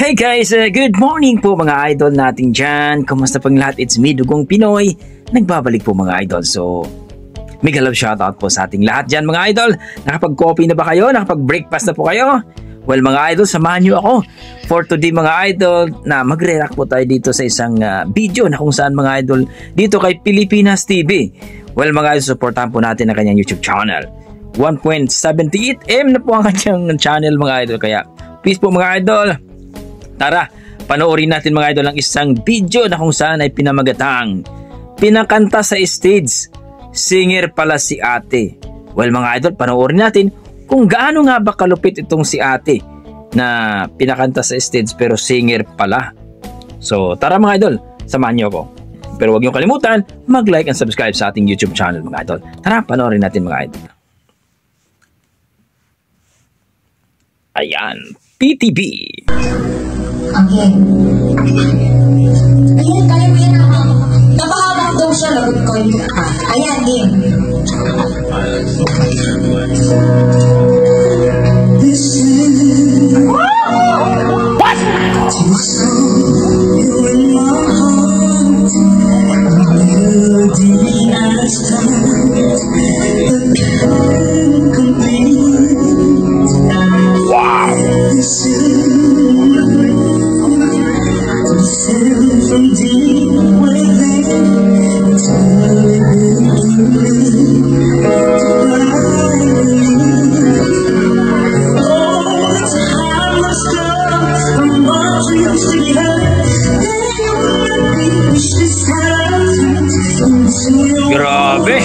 Hey guys, good morning po mga idol natin dyan. Kumusta pang lahat? It's me, Dugong Pinoy. Nagbabalik po mga idol. So, mega love shoutout po sa ating lahat dyan mga idol. Nakapag-coffee na ba kayo? Nakapag-breakfast na po kayo? Well mga idol, samahan nyo ako for today mga idol na magre-react po tayo dito sa isang video na kung saan mga idol dito kay Pilipinas TV. Well mga idol, supportahan po natin ang kanyang YouTube channel. 1.78M na po ang kanyang channel mga idol. Kaya please po mga idol, tara, panoorin natin mga idol ang isang video na kung saan ay pinamagatang pinakanta sa stage. Singer pala si ate. Well mga idol, panoorin natin kung gaano nga ba kalupit itong si ate na pinakanta sa stage pero singer pala. So tara mga idol, samahan niyo ako. Pero huwag niyo kalimutan mag-like and subscribe sa ating YouTube channel mga idol. Tara, panoorin natin mga idol. Ayan, PTV. Okay. Ayan, kaya mo yan ang napahabang daw siya, lagot ko yun. Ayan, game. What? Grabe.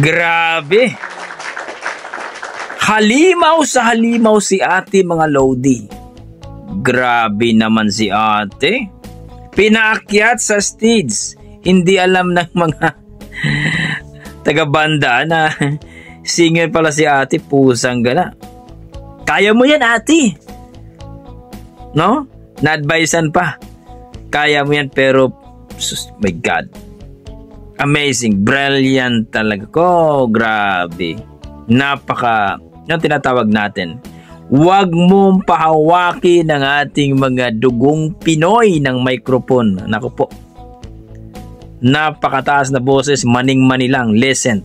Grabe. Halimaw sa halimaw si ate mga Lodi. Grabe naman si ate. Pinaakyat sa stage. Hindi alam ng mga taga-banda na singer pala si ate, pusang gala. Kaya mo yan, ate. No? Na-advisean pa. Kaya mo yan, pero my God. Amazing. Brilliant talaga. Grabe. Yung tinatawag natin. Huwag mong pahawakin ng ating mga dugong Pinoy ng microphone. Naku po. Napakataas na boses, maning-mani lang. Listen.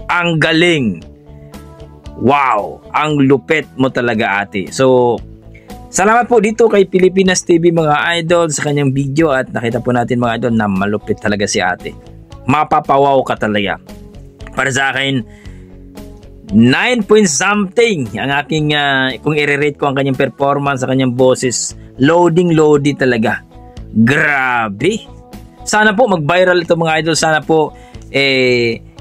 Ang galing. Wow. Ang lupit mo talaga, ate. So, salamat po dito kay Pilipinas TV mga idol sa kanyang video at nakita po natin mga idol na malupit talaga si ate. Mapapawaw ka talaga. Para sa akin, 9 point something ang aking kung i-rate ko ang kanyang performance sa kanyang boses. Loading talaga. Grabe. Sana po mag-viral ito mga idol. Sana po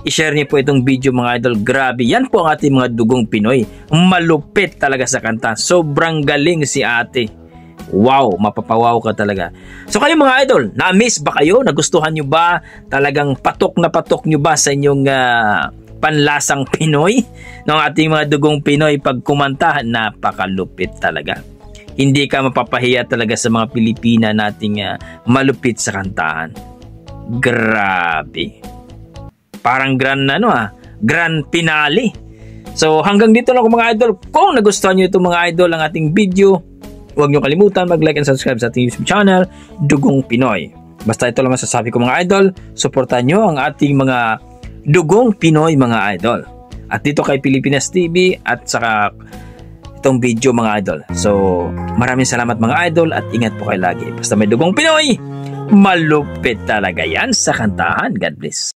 i-share niyo po itong video mga idol. Grabe. Yan po ang ating mga dugong Pinoy. Malupit talaga sa kanta. Sobrang galing si ate. Wow, mapapawaw ka talaga. So kayo mga idol, na-miss ba kayo? Nagustuhan nyo ba? Talagang patok na patok nyo ba sa inyong panlasang Pinoy? Ng ating mga dugong Pinoy pag kumanta, napakalupit talaga. Hindi ka mapapahiya talaga sa mga Pilipina nating malupit sa kantahan. Grabe. Parang grand finale. So hanggang dito lang mga idol. Kung nagustuhan nyo itong mga idol ang ating video, huwag nyo kalimutan mag-like and subscribe sa ating YouTube channel, Dugong Pinoy. Basta ito lang masasabi ko mga idol, suportahan nyo ang ating mga Dugong Pinoy mga idol. At dito kay Pilipinas TV at saka itong video mga idol. So maraming salamat mga idol at ingat po kayo lagi. Basta may Dugong Pinoy, malupit talaga yan sa kantahan. God bless.